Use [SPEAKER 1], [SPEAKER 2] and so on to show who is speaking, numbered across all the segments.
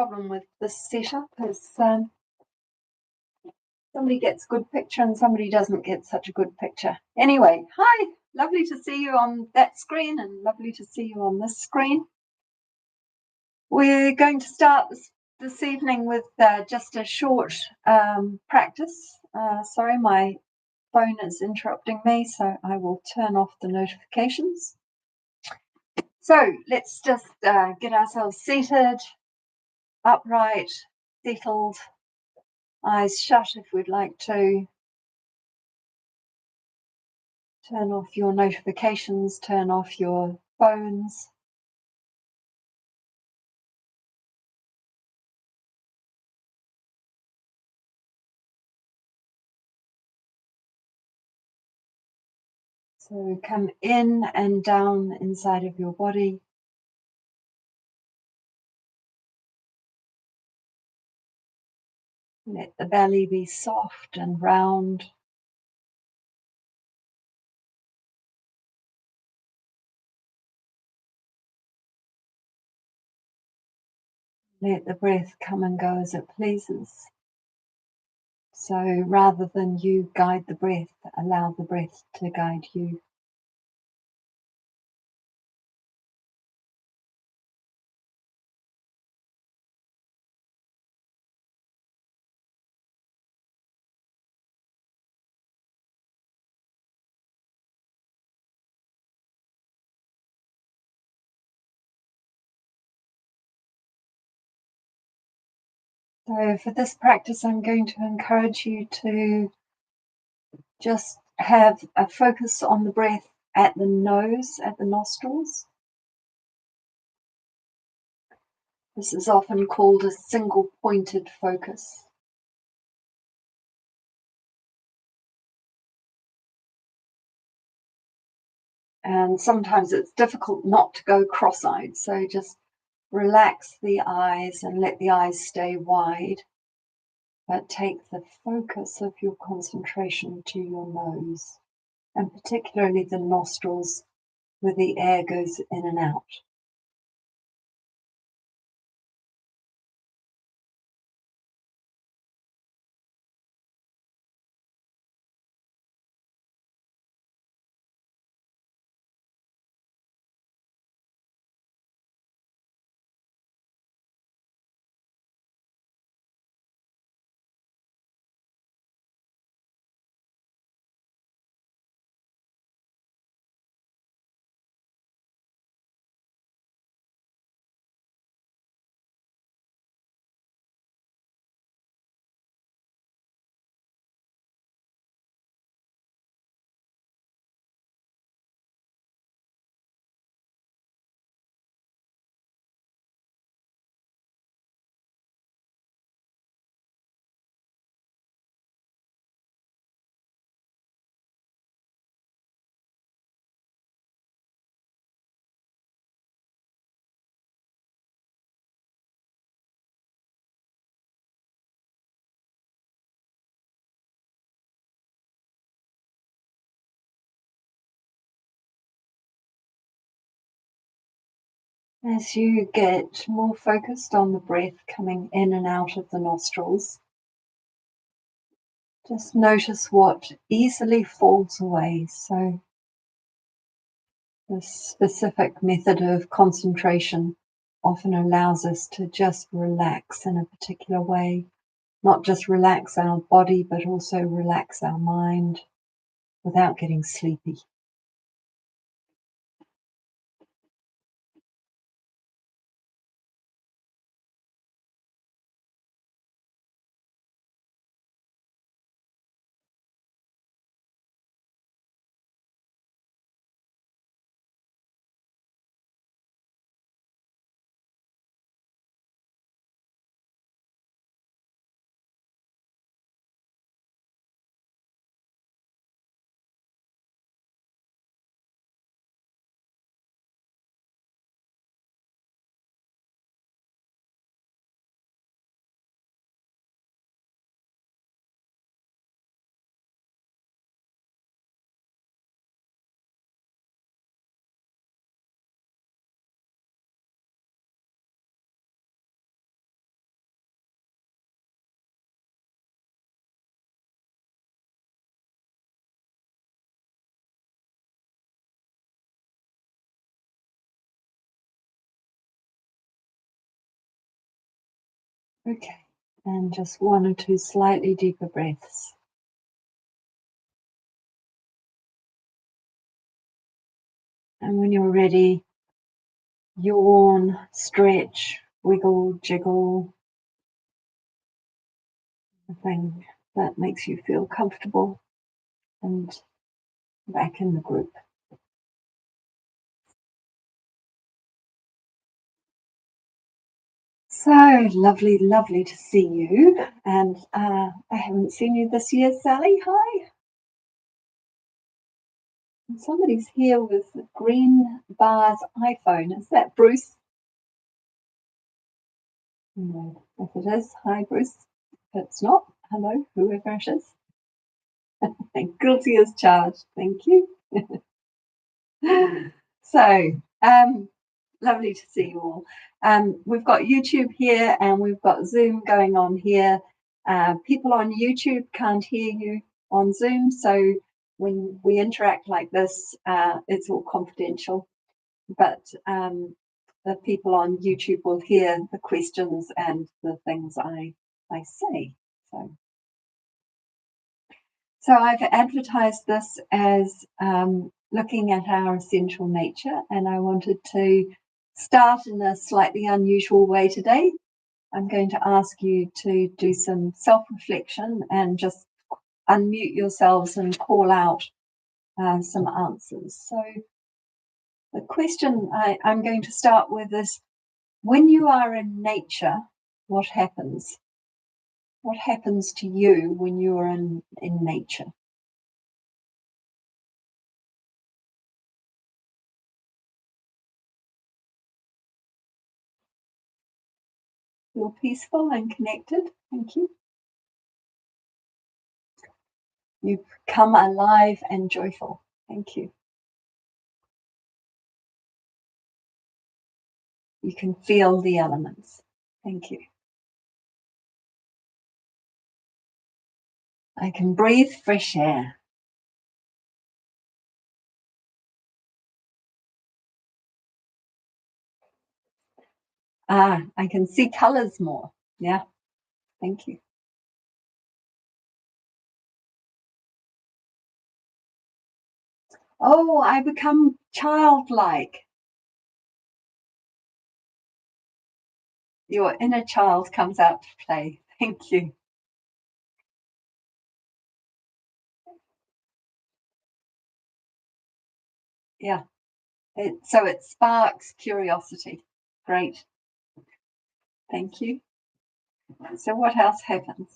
[SPEAKER 1] problem with this setup is somebody gets a good picture and somebody doesn't get such a good picture. Anyway, hi, lovely to see you on that screen and lovely to see you on this screen. We're going to start this evening with just a short practice. Sorry, my phone is interrupting me, so I will turn off the notifications. So let's just get ourselves seated, upright, settled, eyes shut if we'd like to. Turn off your notifications, turn off your phones. So come in and down inside of your body. Let the belly be soft and round. Let the breath come and go as it pleases. So rather than you guide the breath, allow the breath to guide you. So for this practice, I'm going to encourage you to just have a focus on the breath at the nose, at the nostrils. This is often called a single pointed focus. And sometimes it's difficult not to go cross-eyed, so just relax the eyes and let the eyes stay wide, but take the focus of your concentration to your nose, and particularly the nostrils where the air goes in and out. As you get more focused on the breath coming in and out of the nostrils, just notice what easily falls away. So this specific method of concentration often allows us to just relax in a particular way, not just relax our body, but also relax our mind without getting sleepy. Okay, and just one or two slightly deeper breaths. And when you're ready, yawn, stretch, wiggle, jiggle, the thing that makes you feel comfortable and back in the group. So lovely, lovely to see you. And I haven't seen you this year, Sally. Hi. And somebody's here with Green Bar's iPhone. Is that Bruce? No. If it is, hi, Bruce. If it's not, hello, whoever it is. And guilty as charged. Thank you. So, lovely to see you all. We've got YouTube here and we've got Zoom going on here. People on YouTube can't hear you on Zoom, so when we interact like this, it's all confidential. But the people on YouTube will hear the questions and the things I say. So I've advertised this as looking at our essential nature, and I wanted to start in a slightly unusual way today. I'm going to ask you to do some self-reflection and just unmute yourselves and call out some answers. So the question I'm going to start with is, when you are in nature, what happens? What happens to you when you're in nature? Feel peaceful and connected. Thank you. You become alive and joyful. Thank you. You can feel the elements. Thank you. I can breathe fresh air. I can see colors more. Yeah. Thank you. Oh, I become childlike. Your inner child comes out to play. Thank you. Yeah. So it sparks curiosity. Great. Thank you. So what else happens?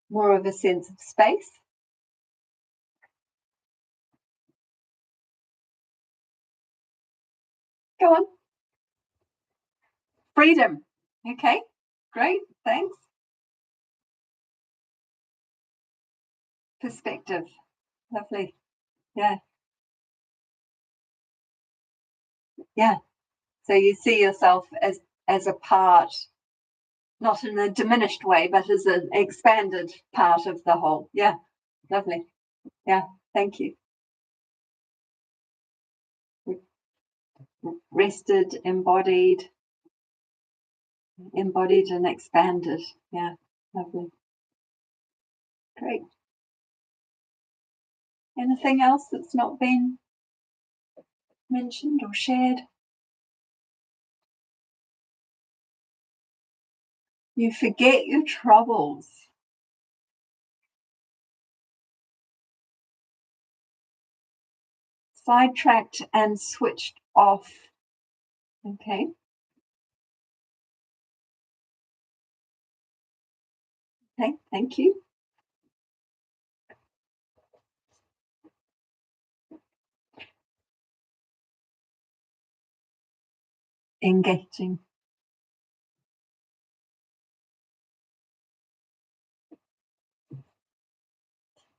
[SPEAKER 1] More of a sense of space. Go on. Freedom. Okay. Great. Thanks. Perspective. Lovely. Yeah. Yeah. So you see yourself as a part, not in a diminished way, but as an expanded part of the whole. Yeah. Lovely. Yeah. Thank you. Rested, embodied and expanded. Yeah. Lovely. Great. Anything else that's not been mentioned or shared? You forget your troubles. Sidetracked and switched off. Okay. Okay. Thank you. Engaging.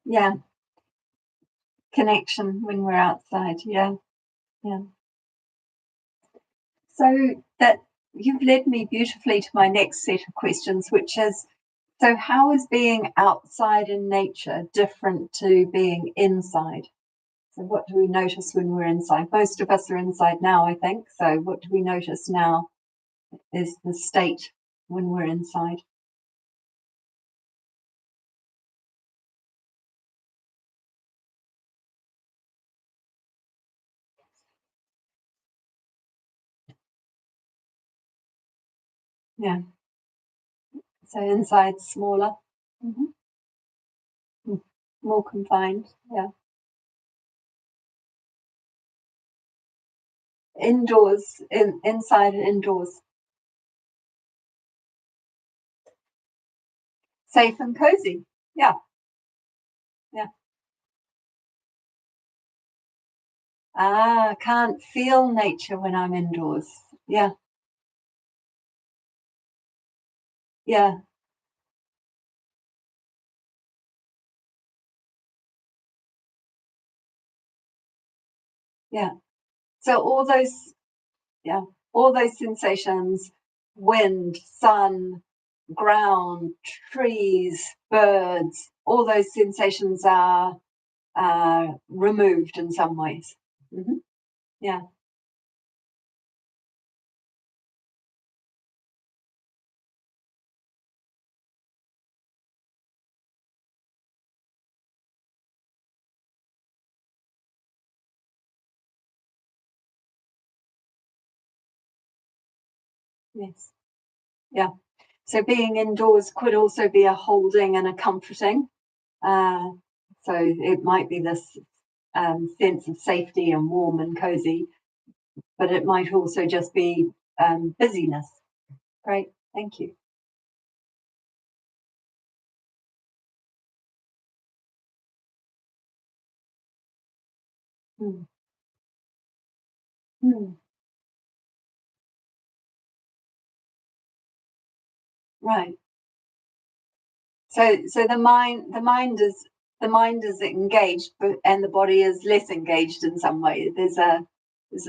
[SPEAKER 1] Yeah. Connection when we're outside. Yeah. Yeah. So that you've led me beautifully to my next set of questions, which is, so how is being outside in nature different to being inside? So what do we notice when we're inside? Most of us are inside now, I think. So what do we notice now is the state when we're inside. Yeah. So inside smaller, more confined. Yeah. Indoors, inside and indoors. Safe and cozy. Yeah. Yeah. Can't feel nature when I'm indoors. Yeah. Yeah. Yeah. So all those sensations, wind, sun, ground, trees, birds, all those sensations are removed in some ways. Yeah. Yes. Yeah. So being indoors could also be a holding and a comforting. Uh, so it might be this sense of safety and warm and cozy, but it might also just be busyness. Great. Thank you. Mm. Mm. Right. So the mind is engaged, but and the body is less engaged in some way. There's a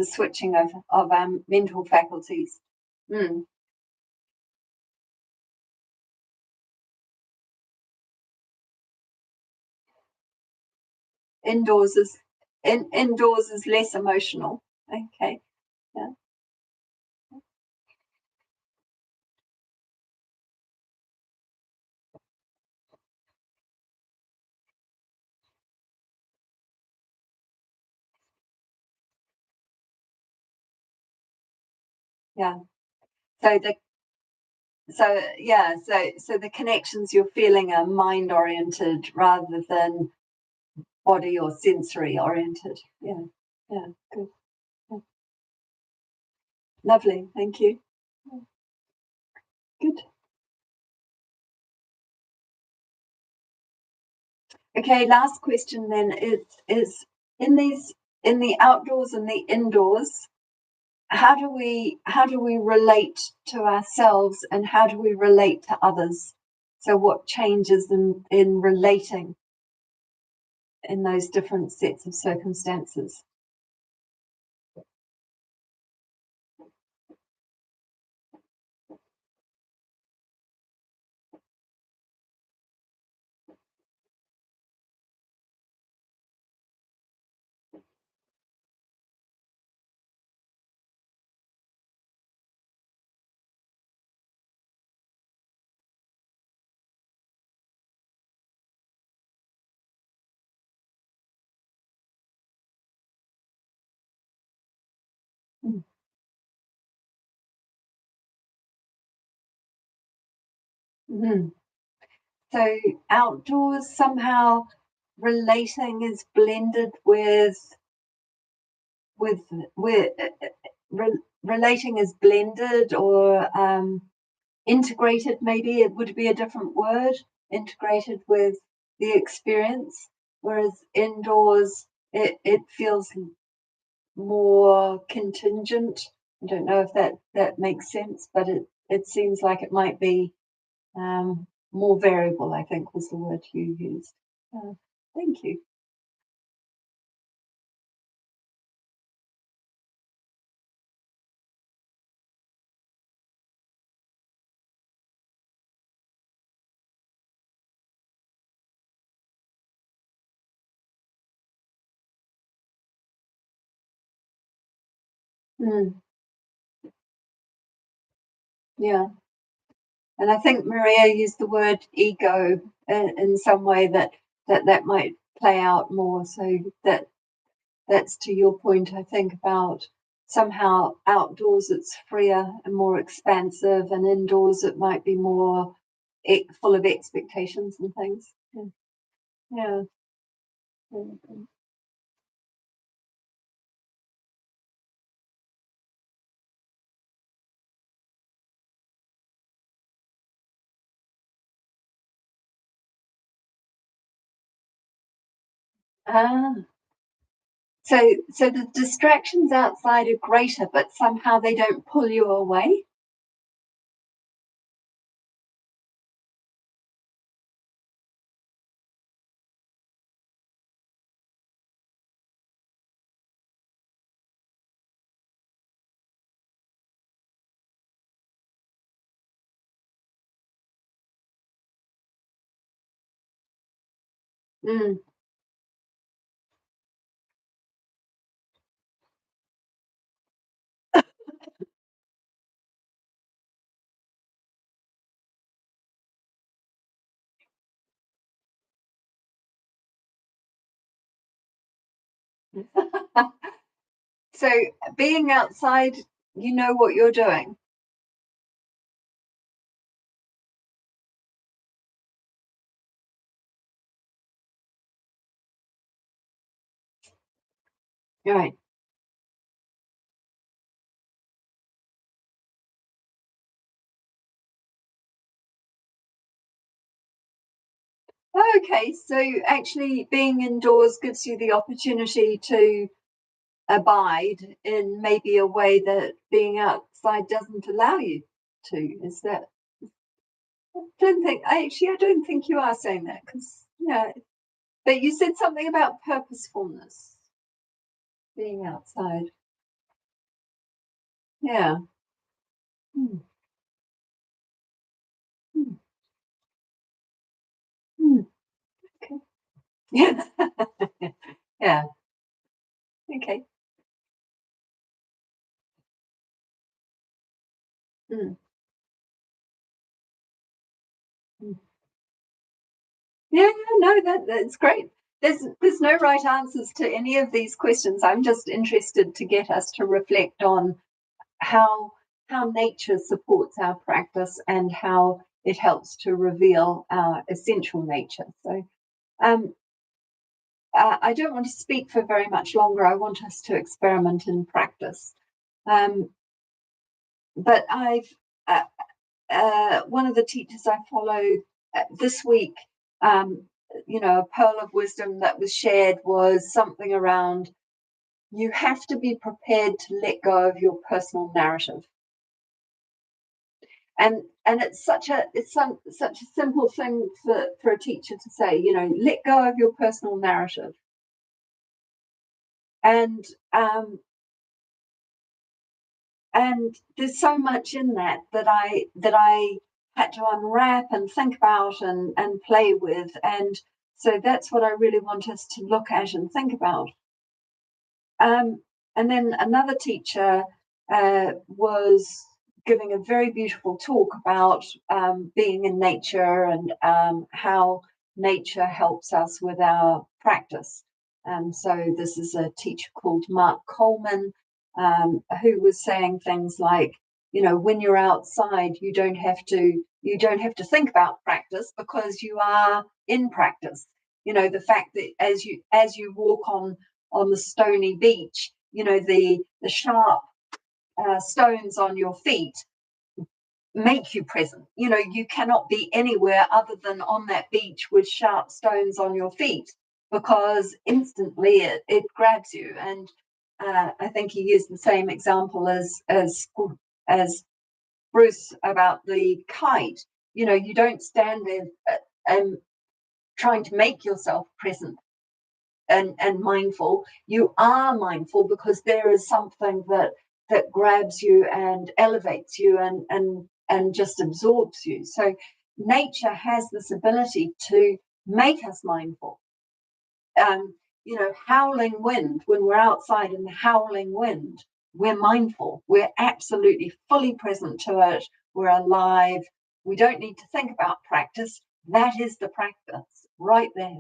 [SPEAKER 1] switching of mental faculties. Mm. Indoors is indoors is less emotional. Okay. Yeah. Yeah. So the so the connections you're feeling are mind oriented rather than body or sensory oriented. Yeah. Yeah. Good. Yeah. Lovely. Thank you. Good. Okay, last question then is in these in the outdoors and the indoors, how do we relate to ourselves and how do we relate to others? So what changes in relating in those different sets of circumstances? Mm-hmm. So outdoors somehow relating is blended with with relating is blended or integrated, maybe it would be a different word, integrated with the experience, whereas indoors it feels more contingent. I don't know if that makes sense, but it seems like it might be more variable, I think was the word you used. Thank you. Mm. Yeah. And I think Maria used the word ego in some way that might play out more. So that's to your point, I think, about somehow outdoors it's freer and more expansive, and indoors it might be more full of expectations and things. Yeah. Yeah. Ah, so the distractions outside are greater, but somehow they don't pull you away. Mm. So being outside, you know what you're doing. Right. Okay, so actually being indoors gives you the opportunity to abide in maybe a way that being outside doesn't allow you to. Is that? I don't think you are saying that, because yeah, but you said something about purposefulness being outside. Yeah. Hmm. Hmm. Hmm. Okay. Yeah. Yeah. Okay. Hmm. Hmm. Yeah, yeah, no, that's great. There's no right answers to any of these questions. I'm just interested to get us to reflect on how how nature supports our practice and how it helps to reveal our essential nature. So um, I don't want to speak for very much longer. I want us to experiment in practice. Um, but I've one of the teachers I follow this week, um, a pearl of wisdom that was shared was something around you have to be prepared to let go of your personal narrative. And it's such a simple thing for a teacher to say, let go of your personal narrative. And and there's so much in that I had to unwrap and think about and play with. And so that's what I really want us to look at and think about. um, and then another teacher was giving a very beautiful talk about being in nature and how nature helps us with our practice. So this is a teacher called Mark Coleman, who was saying things like, when you're outside, you don't have to think about practice because you are in practice. The fact that as you walk on the stony beach, the sharp stones on your feet make you present. You cannot be anywhere other than on that beach with sharp stones on your feet, because instantly it grabs you. And I think he used the same example as Bruce about the kite. You don't stand there and trying to make yourself present and mindful. You are mindful because there is something that grabs you and elevates you and just absorbs you. So nature has this ability to make us mindful. Howling wind, when we're outside in the howling wind, we're mindful. We're absolutely fully present to it. We're alive. We don't need to think about practice. That is the practice right there.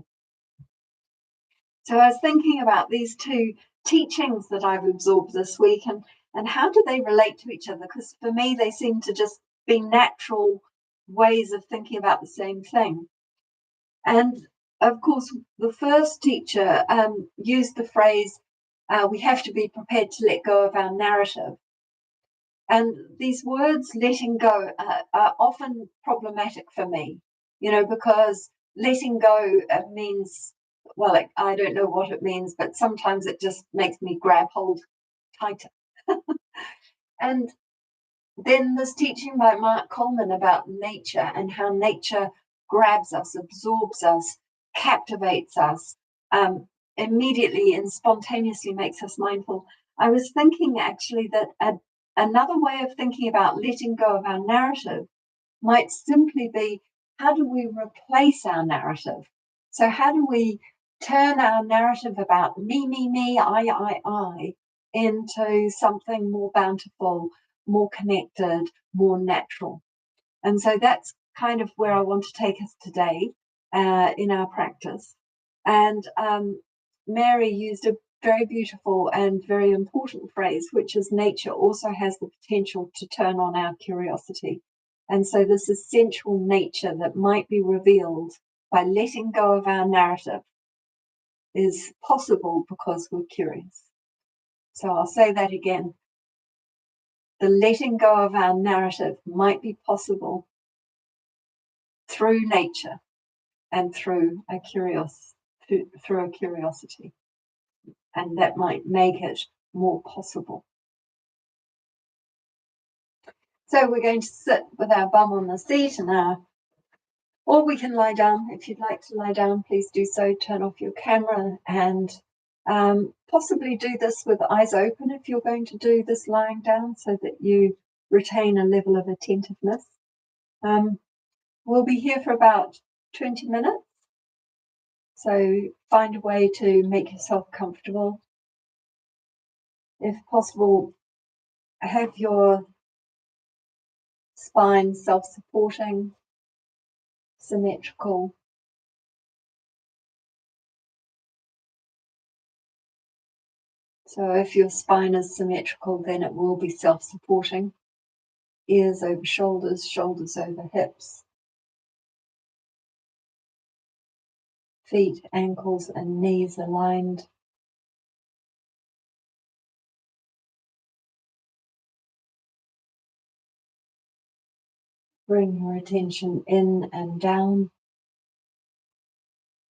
[SPEAKER 1] So I was thinking about these two teachings that I've absorbed this week, and how do they relate to each other? Because for me, they seem to just be natural ways of thinking about the same thing. And of course, the first teacher used the phrase, we have to be prepared to let go of our narrative. And these words, letting go, are often problematic for me, because letting go means, well, I don't know what it means, but sometimes it just makes me grab hold tighter. And then this teaching by Mark Coleman about nature and how nature grabs us, absorbs us, captivates us, immediately and spontaneously makes us mindful. I was thinking actually that another way of thinking about letting go of our narrative might simply be, how do we replace our narrative? So how do we turn our narrative about me, I, into something more bountiful, more connected, more natural? And so that's kind of where I want to take us today in our practice. And Mary used a very beautiful and very important phrase, which is nature also has the potential to turn on our curiosity. And so this essential nature that might be revealed by letting go of our narrative is possible because we're curious. So I'll say that again. The letting go of our narrative might be possible through nature and through a curiosity, and that might make it more possible. So we're going to sit with our bum on the seat or we can lie down. If you'd like to lie down, please do so. Turn off your camera and possibly do this with eyes open if you're going to do this lying down, so that you retain a level of attentiveness. We'll be here for about 20 minutes. So find a way to make yourself comfortable. If possible, have your spine self-supporting, symmetrical. So if your spine is symmetrical, then it will be self-supporting. Ears over shoulders, shoulders over hips. Feet, ankles, and knees aligned. Bring your attention in and down.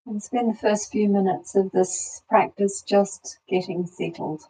[SPEAKER 1] And spend the first few minutes of this practice just getting settled.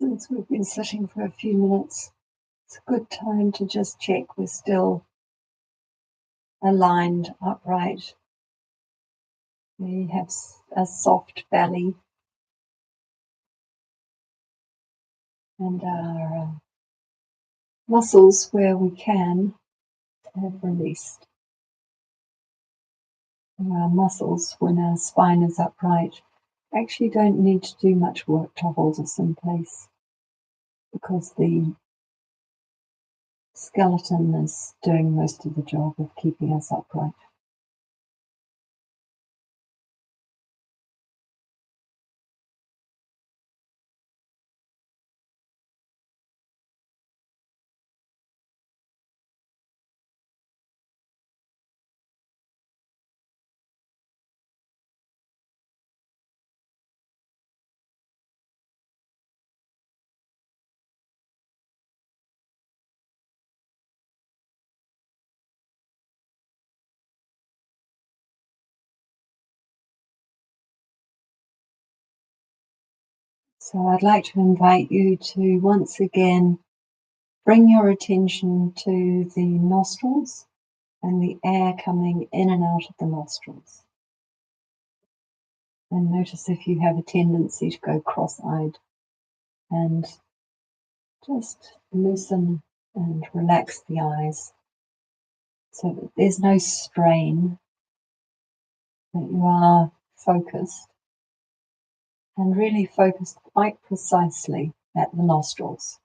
[SPEAKER 1] Since we've been sitting for a few minutes, it's a good time to just check we're still aligned upright. We have a soft belly and our muscles, where we can, have released. And our muscles, when our spine is upright, actually don't need to do much work to hold us in place, because the skeleton is doing most of the job of keeping us upright. So I'd like to invite you to once again bring your attention to the nostrils and the air coming in and out of the nostrils. And notice if you have a tendency to go cross-eyed, and just loosen and relax the eyes so that there's no strain, that you are focused, and really focused quite precisely at the nostrils.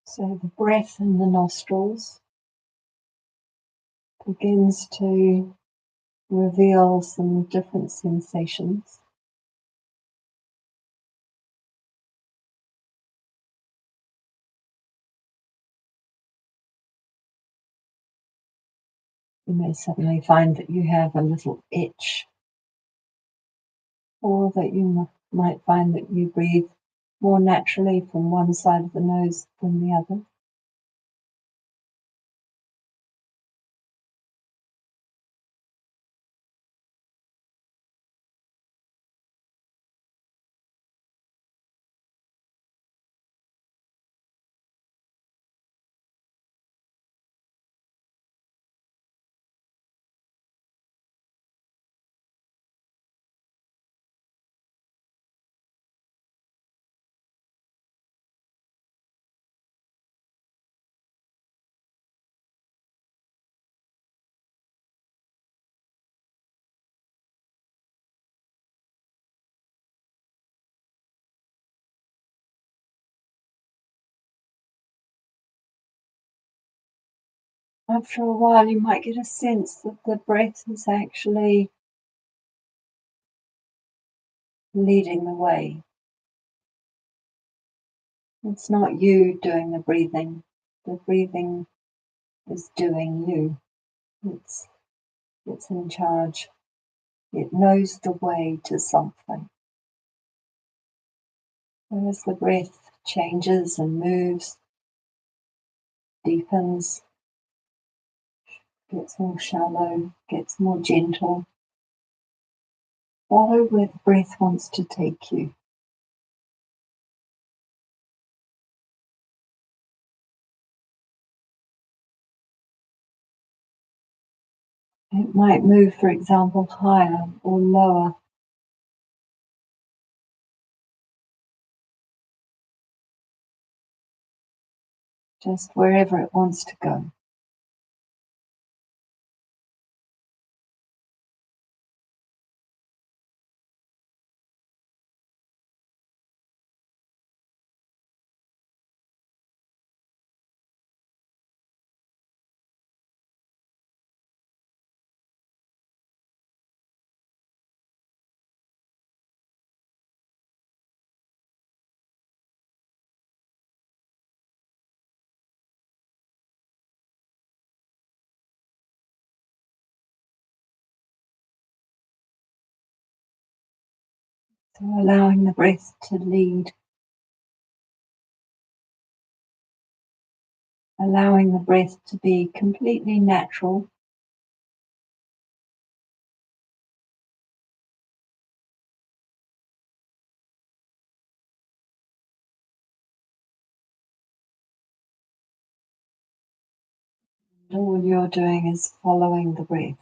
[SPEAKER 1] So the breath in the nostrils begins to reveal some different sensations. You may suddenly find that you have a little itch, or that you might find that you breathe more naturally from one side of the nose than the other. after a while, you might get a sense that the breath is actually leading the way. It's not you doing the breathing is doing you. It's in charge. It knows the way to something. And as the breath changes and moves, deepens, gets more shallow, gets more gentle, follow where the breath wants to take you. It might move, for example, higher or lower. Just wherever it wants to go. So allowing the breath to lead, allowing the breath to be completely natural. And all you're doing is following the breath.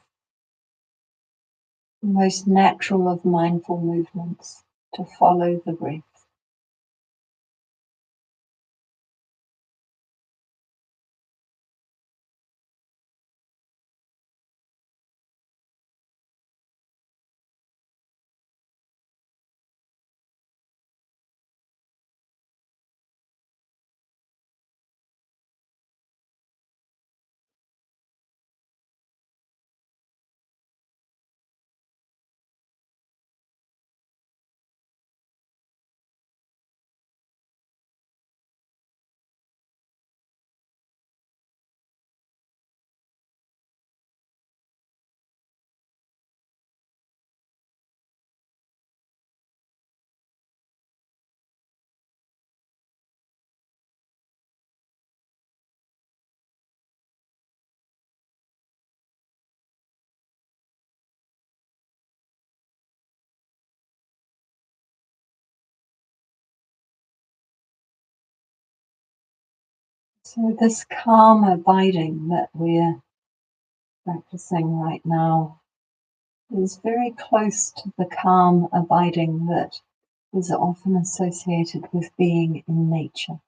[SPEAKER 1] The most natural of mindful movements, to follow the breath. So this calm abiding that we're practicing right now is very close to the calm abiding that is often associated with being in nature.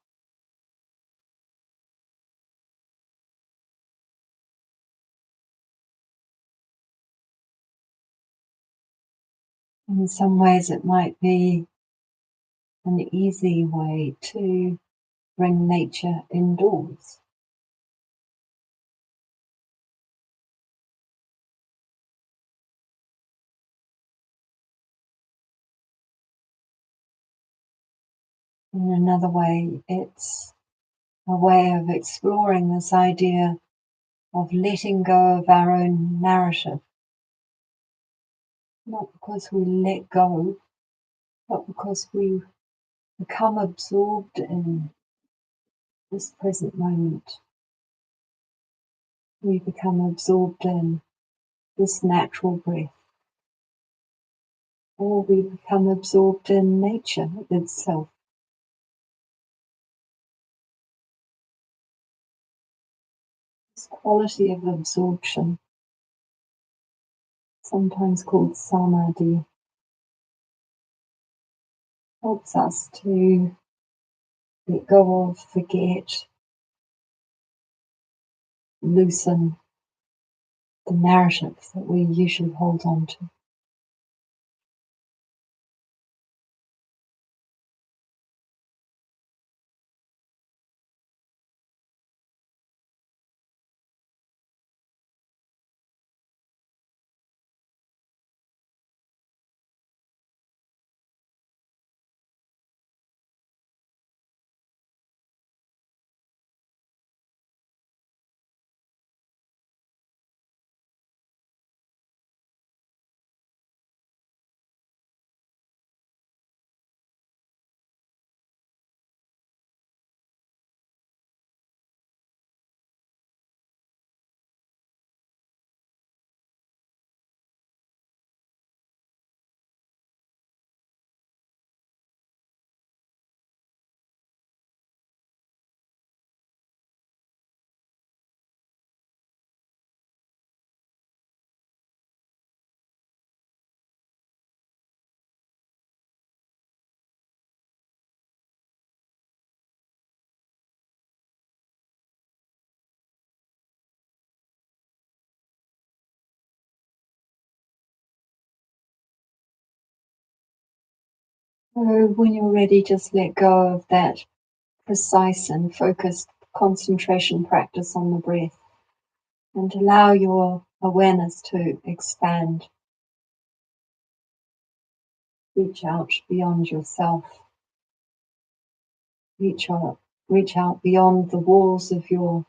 [SPEAKER 1] In some ways, it might be an easy way to bring nature indoors. In another way, it's a way of exploring this idea of letting go of our own narrative. Not because we let go, but because we become absorbed in this present moment. We become absorbed in this natural breath, or we become absorbed in nature itself. This quality of absorption, sometimes called samadhi, helps us to let go of, forget, loosen the narrative that we usually hold on to. So when you're ready, just let go of that precise and focused concentration practice on the breath and allow your awareness to expand. Reach out beyond yourself. Reach out beyond the walls of your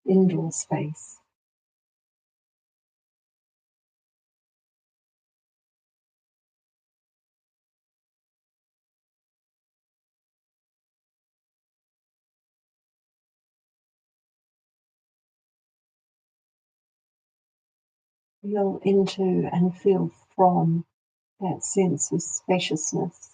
[SPEAKER 1] indoor space. Feel into and feel from that sense of spaciousness.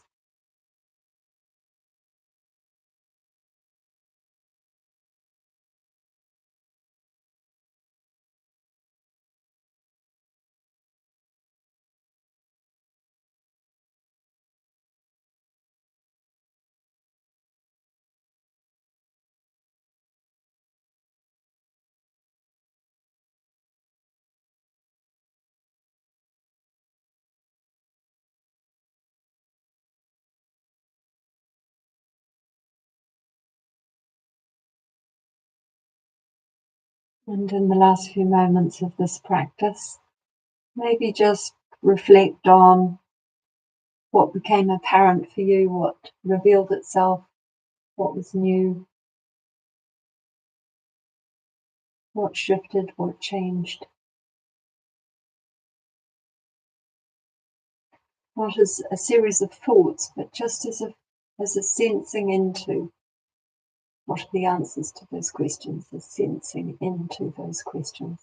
[SPEAKER 1] And in the last few moments of this practice, maybe just reflect on what became apparent for you, what revealed itself, what was new, what shifted, what changed. Not as a series of thoughts, but just as a sensing into what are the answers to those questions, a sensing into those questions.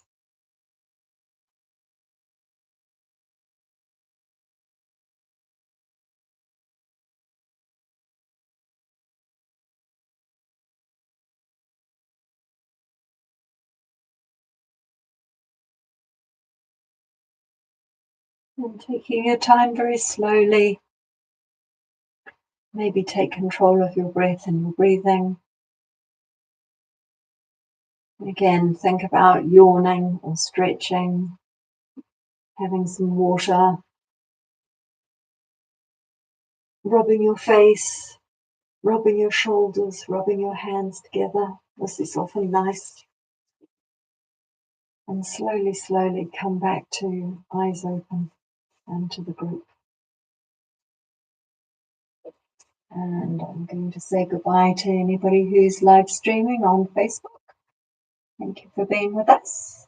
[SPEAKER 1] And taking your time very slowly, maybe take control of your breath and your breathing. Again, think about yawning or stretching, having some water, rubbing your face, rubbing your shoulders, rubbing your hands together. This is often nice. And slowly, slowly come back to eyes open and to the group. And I'm going to say goodbye to anybody who's live streaming on Facebook. Thank you for being with us.